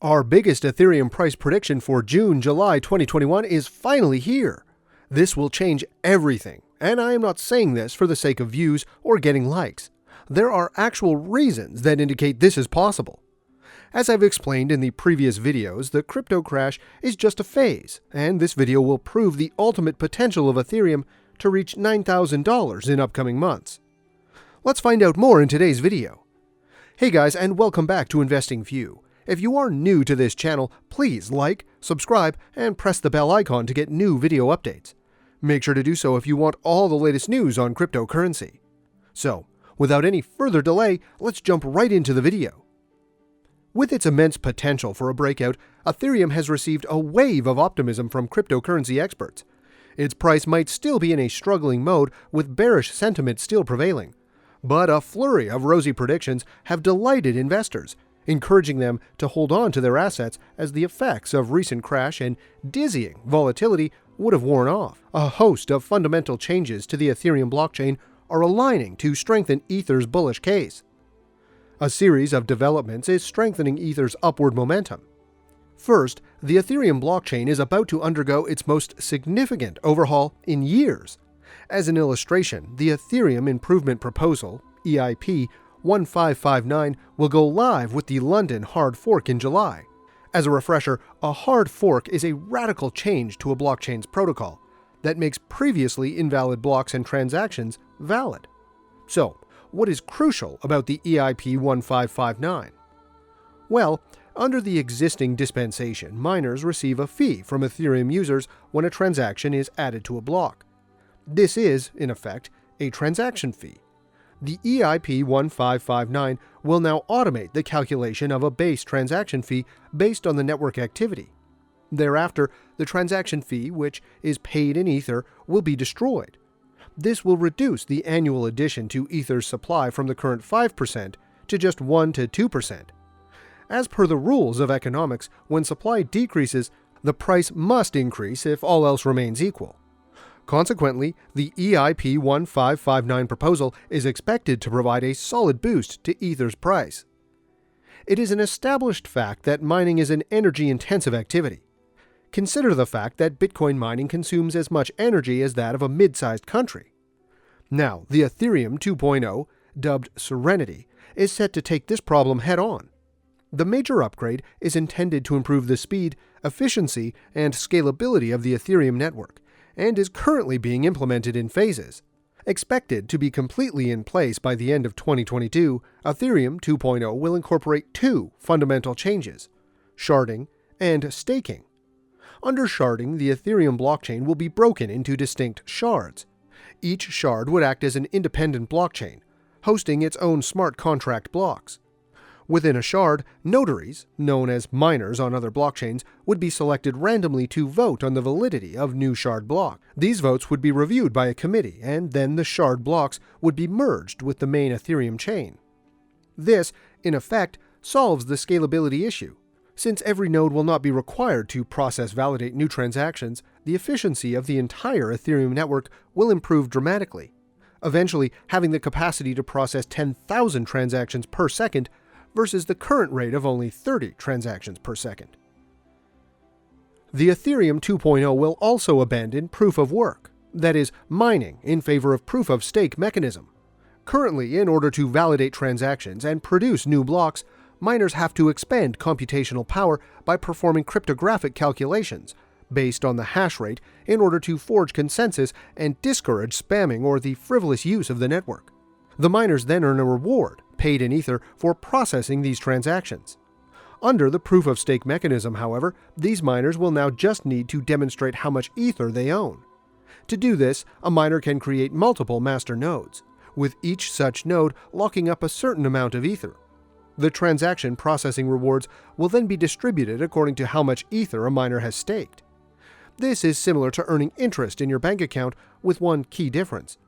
Our biggest Ethereum price prediction for June-July 2021 is finally here. This will change everything, and I am not saying this for the sake of views or getting likes. There are actual reasons that indicate this is possible. As I've explained in the previous videos, the crypto crash is just a phase, and this video will prove the ultimate potential of Ethereum to reach $9,000 in upcoming months. Let's find out more in today's video. Hey guys, and welcome back to Investing View. If you are new to this channel, please like, subscribe, and press the bell icon to get new video updates. Make sure to do so if you want all the latest news on cryptocurrency. So, without any further delay, let's jump right into the video. With its immense potential for a breakout, Ethereum has received a wave of optimism from cryptocurrency experts. Its price might still be in a struggling mode, with bearish sentiment still prevailing. But a flurry of rosy predictions have delighted investors, encouraging them to hold on to their assets as the effects of recent crash and dizzying volatility would have worn off. A host of fundamental changes to the Ethereum blockchain are aligning to strengthen Ether's bullish case. A series of developments is strengthening Ether's upward momentum. First, the Ethereum blockchain is about to undergo its most significant overhaul in years. As an illustration, the Ethereum Improvement Proposal, EIP 1559, will go live with the London hard fork in July. As a refresher, a hard fork is a radical change to a blockchain's protocol that makes previously invalid blocks and transactions valid. So, what is crucial about the EIP 1559? Well, under the existing dispensation, miners receive a fee from Ethereum users when a transaction is added to a block. This is, in effect, a transaction fee. The EIP 1559 will now automate the calculation of a base transaction fee based on the network activity. Thereafter, the transaction fee, which is paid in Ether, will be destroyed. This will reduce the annual addition to Ether's supply from the current 5% to just 1 to 2%. As per the rules of economics, when supply decreases, the price must increase if all else remains equal. Consequently, the EIP 1559 proposal is expected to provide a solid boost to Ether's price. It is an established fact that mining is an energy-intensive activity. Consider the fact that Bitcoin mining consumes as much energy as that of a mid-sized country. Now, the Ethereum 2.0, dubbed Serenity, is set to take this problem head-on. The major upgrade is intended to improve the speed, efficiency, and scalability of the Ethereum network, and is currently being implemented in phases. Expected to be completely in place by the end of 2022, Ethereum 2.0 will incorporate two fundamental changes: sharding and staking. Under sharding, the Ethereum blockchain will be broken into distinct shards. Each shard would act as an independent blockchain, hosting its own smart contract blocks. Within a shard, notaries, known as miners on other blockchains, would be selected randomly to vote on the validity of new shard block. These votes would be reviewed by a committee, and then the shard blocks would be merged with the main Ethereum chain. This, in effect, solves the scalability issue. Since every node will not be required to validate new transactions, the efficiency of the entire Ethereum network will improve dramatically, eventually having the capacity to process 10,000 transactions per second versus the current rate of only 30 transactions per second. The Ethereum 2.0 will also abandon proof of work, that is, mining, in favor of proof of stake mechanism. Currently, in order to validate transactions and produce new blocks, miners have to expend computational power by performing cryptographic calculations based on the hash rate in order to forge consensus and discourage spamming or the frivolous use of the network. The miners then earn a reward, paid in Ether, for processing these transactions. Under the proof-of-stake mechanism, however, these miners will now just need to demonstrate how much Ether they own. To do this, a miner can create multiple master nodes, with each such node locking up a certain amount of Ether. The transaction processing rewards will then be distributed according to how much Ether a miner has staked. This is similar to earning interest in your bank account, with one key difference.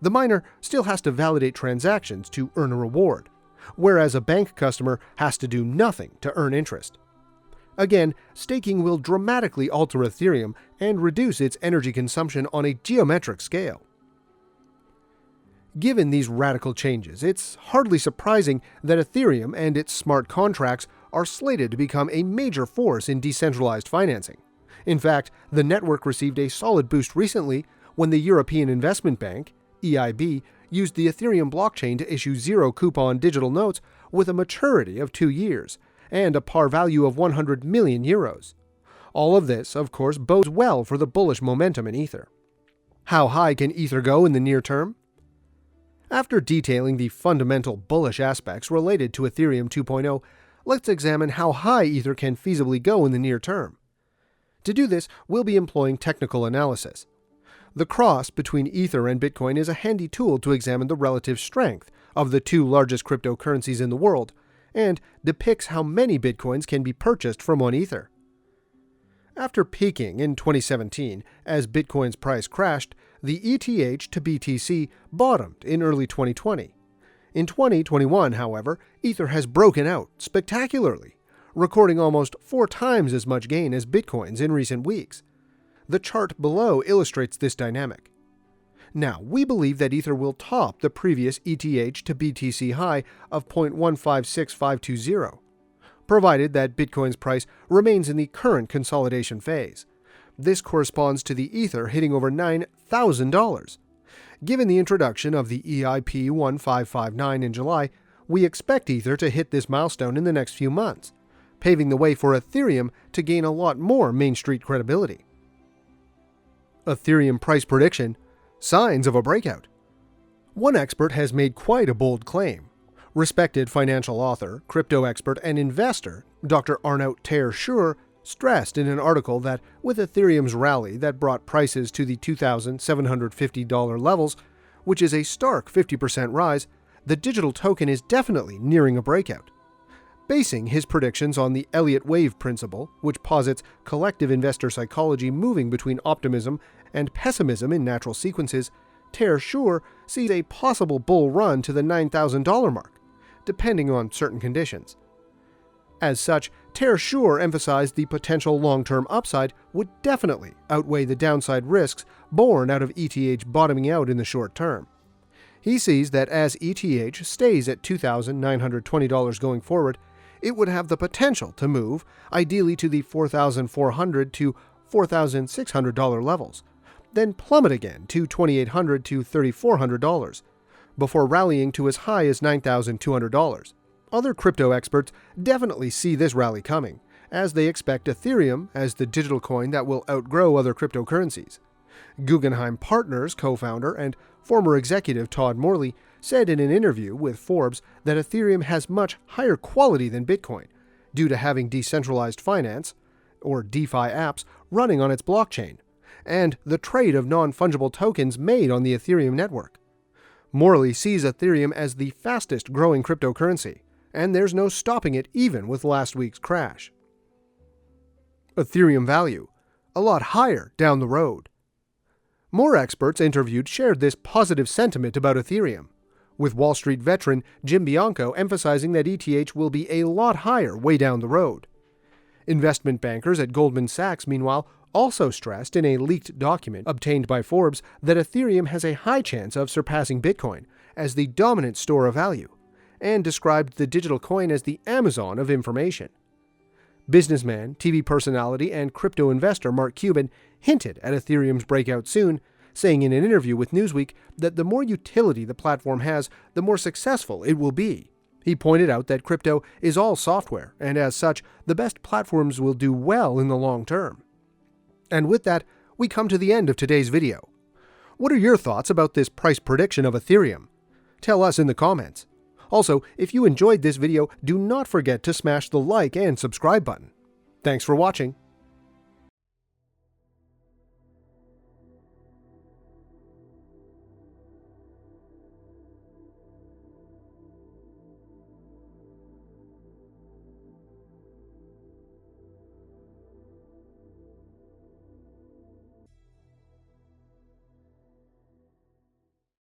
The miner still has to validate transactions to earn a reward, whereas a bank customer has to do nothing to earn interest. Again, staking will dramatically alter Ethereum and reduce its energy consumption on a geometric scale. Given these radical changes, it's hardly surprising that Ethereum and its smart contracts are slated to become a major force in decentralized financing. In fact, the network received a solid boost recently when the European Investment Bank, EIB, used the Ethereum blockchain to issue zero-coupon digital notes with a maturity of 2 years and a par value of 100 million euros. All of this, of course, bodes well for the bullish momentum in Ether. How high can Ether go in the near term? After detailing the fundamental bullish aspects related to Ethereum 2.0, let's examine how high Ether can feasibly go in the near term. To do this, we'll be employing technical analysis. The cross between Ether and Bitcoin is a handy tool to examine the relative strength of the two largest cryptocurrencies in the world, and depicts how many Bitcoins can be purchased from one Ether. After peaking in 2017 as Bitcoin's price crashed, the ETH to BTC bottomed in early 2020. In 2021, however, Ether has broken out spectacularly, recording almost 4 times as much gain as Bitcoin's in recent weeks. The chart below illustrates this dynamic. Now, we believe that Ether will top the previous ETH to BTC high of 0.156520, provided that Bitcoin's price remains in the current consolidation phase. This corresponds to the Ether hitting over $9,000. Given the introduction of the EIP 1559 in July, we expect Ether to hit this milestone in the next few months, paving the way for Ethereum to gain a lot more Main Street credibility. Ethereum Price Prediction: Signs of a Breakout. One expert has made quite a bold claim. Respected financial author, crypto expert, and investor Dr. Arnaut Ter stressed in an article that with Ethereum's rally that brought prices to the $2,750 levels, which is a stark 50% rise, the digital token is definitely nearing a breakout. Basing his predictions on the Elliott wave principle, which posits collective investor psychology moving between optimism and pessimism in natural sequences, Ter sees a possible bull run to the $9,000 mark, depending on certain conditions. As such, Ter emphasized the potential long-term upside would definitely outweigh the downside risks born out of ETH bottoming out in the short term. He sees that as ETH stays at $2,920 going forward, it would have the potential to move, ideally to the $4,400 to $4,600 levels, then plummet again to $2,800 to $3,400, before rallying to as high as $9,200. Other crypto experts definitely see this rally coming, as they expect Ethereum as the digital coin that will outgrow other cryptocurrencies. Guggenheim Partners co-founder and former executive Todd Morley said in an interview with Forbes that Ethereum has much higher quality than Bitcoin, due to having decentralized finance, or DeFi apps, running on its blockchain, and the trade of non-fungible tokens made on the Ethereum network. Morley sees Ethereum as the fastest growing cryptocurrency, and there's no stopping it even with last week's crash. Ethereum value: a lot higher down the road. More experts interviewed shared this positive sentiment about Ethereum, with Wall Street veteran Jim Bianco emphasizing that ETH will be a lot higher way down the road. Investment bankers at Goldman Sachs, meanwhile, also stressed in a leaked document obtained by Forbes that Ethereum has a high chance of surpassing Bitcoin as the dominant store of value, and described the digital coin as the Amazon of information. Businessman, TV personality, and crypto investor Mark Cuban hinted at Ethereum's breakout soon, saying in an interview with Newsweek that the more utility the platform has, the more successful it will be. He pointed out that crypto is all software, and as such, the best platforms will do well in the long term. And with that, we come to the end of today's video. What are your thoughts about this price prediction of Ethereum? Tell us in the comments. Also, if you enjoyed this video, do not forget to smash the like and subscribe button. Thanks for watching.